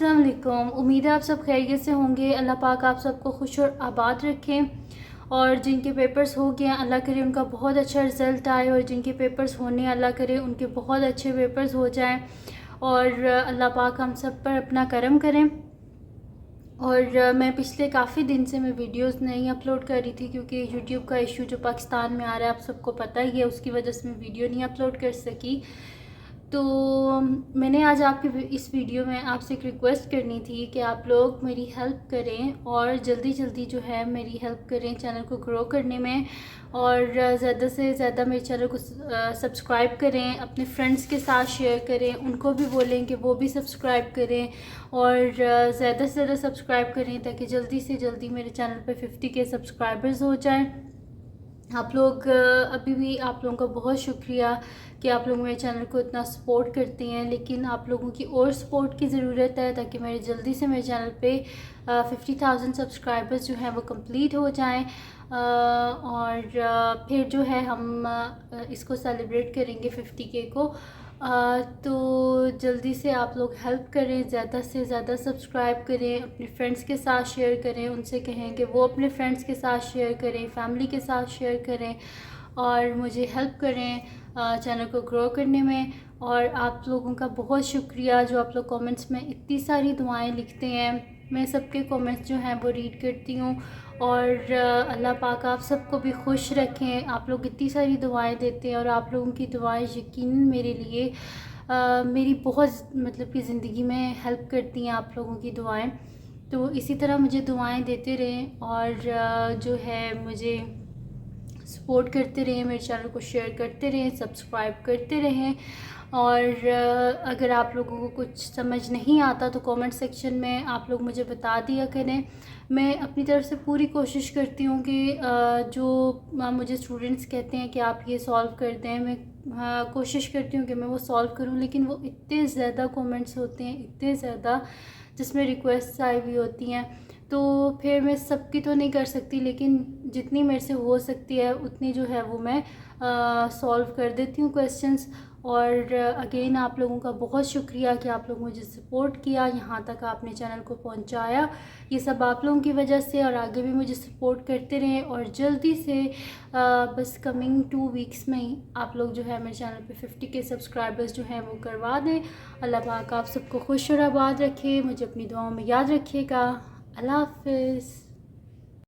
अस्सलाम वालेकुम। उम्मीद है आप सब खैरियत से होंगे। अल्लाह पाक आप सबको खुश और आबाद रखें। और जिनके पेपर्स हो गए अल्लाह करे उनका बहुत अच्छा रिज़ल्ट आए, और जिनके पेपर्स होने अल्लाह करे उनके बहुत अच्छे पेपर्स हो जाएं, और अल्लाह पाक हम सब पर अपना करम करें। और मैं पिछले काफ़ी दिन से मैं वीडियोस नहीं अपलोड कर रही थी, क्योंकि यूट्यूब का इशू जो पाकिस्तान में आ रहा है आप सबको पता ही है, उसकी वजह से मैं वीडियो नहीं अपलोड कर सकी। तो मैंने आज आपकी इस वीडियो में आपसे एक रिक्वेस्ट करनी थी कि आप लोग मेरी हेल्प करें, और जल्दी जल्दी जो है मेरी हेल्प करें चैनल को ग्रो करने में, और ज़्यादा से ज़्यादा मेरे चैनल को सब्सक्राइब करें, अपने फ्रेंड्स के साथ शेयर करें, उनको भी बोलें कि वो भी सब्सक्राइब करें, और ज़्यादा से ज़्यादा सब्सक्राइब करें ताकि जल्दी से जल्दी मेरे चैनल पर 50 के सब्सक्राइबर्स हो जाएं। आप लोग अभी भी आप लोगों का बहुत शुक्रिया कि आप लोग मेरे चैनल को इतना सपोर्ट करते हैं, लेकिन आप लोगों की और सपोर्ट की ज़रूरत है ताकि मेरे जल्दी से मेरे चैनल पे 50,000 सब्सक्राइबर्स जो हैं वो कंप्लीट हो जाएं, और फिर जो है हम इसको सेलिब्रेट करेंगे 50K को। तो जल्दी से आप लोग हेल्प करें, ज़्यादा से ज़्यादा सब्सक्राइब करें, अपने फ्रेंड्स के साथ शेयर करें, उनसे कहें कि वो अपने फ्रेंड्स के साथ शेयर करें, फैमिली के साथ शेयर करें, और मुझे हेल्प करें चैनल को ग्रो करने में। और आप लोगों का बहुत शुक्रिया जो आप लोग कमेंट्स में इतनी सारी दुआएं लिखते हैं। मैं सबके कमेंट्स जो हैं वो रीड करती हूँ, और अल्लाह पाक आप सबको भी खुश रखें। आप लोग इतनी सारी दुआएं देते हैं, और आप लोगों की दुआएं यकीनन मेरे लिए मेरी बहुत मतलब कि ज़िंदगी में हेल्प करती हैं आप लोगों की दुआएं। तो इसी तरह मुझे दुआएं देते रहें, और जो है मुझे सपोर्ट करते रहें, मेरे चैनल को शेयर करते रहें, सब्सक्राइब करते रहें। और अगर आप लोगों को कुछ समझ नहीं आता तो कमेंट सेक्शन में आप लोग मुझे बता दिया करें। मैं अपनी तरफ से पूरी कोशिश करती हूँ कि जो मुझे स्टूडेंट्स कहते हैं कि आप ये सॉल्व कर दें, मैं कोशिश करती हूँ कि मैं वो सॉल्व करूँ, लेकिन वो इतने ज़्यादा कमेंट्स होते हैं, इतने ज़्यादा, जिसमें रिक्वेस्ट आई हुई होती हैं, तो फिर मैं सबकी तो नहीं कर सकती, लेकिन जितनी मेरे से हो सकती है उतनी जो है वो मैं सॉल्व कर देती हूँ क्वेश्चंस। और अगेन आप लोगों का बहुत शुक्रिया कि आप लोग मुझे सपोर्ट किया, यहाँ तक आपने चैनल को पहुँचाया। ये सब आप लोगों की वजह से, और आगे भी मुझे सपोर्ट करते रहें। और जल्दी से बस कमिंग 2 वीक्स में ही आप लोग जो है मेरे चैनल पे 50K सब्सक्राइबर्स जो हैं वो करवा दें। अल्लाह पाक आप सबको खुश और आबाद रखे। मुझे अपनी दुआओं में याद रखिएगा। अल्लाह हाफ़िज़।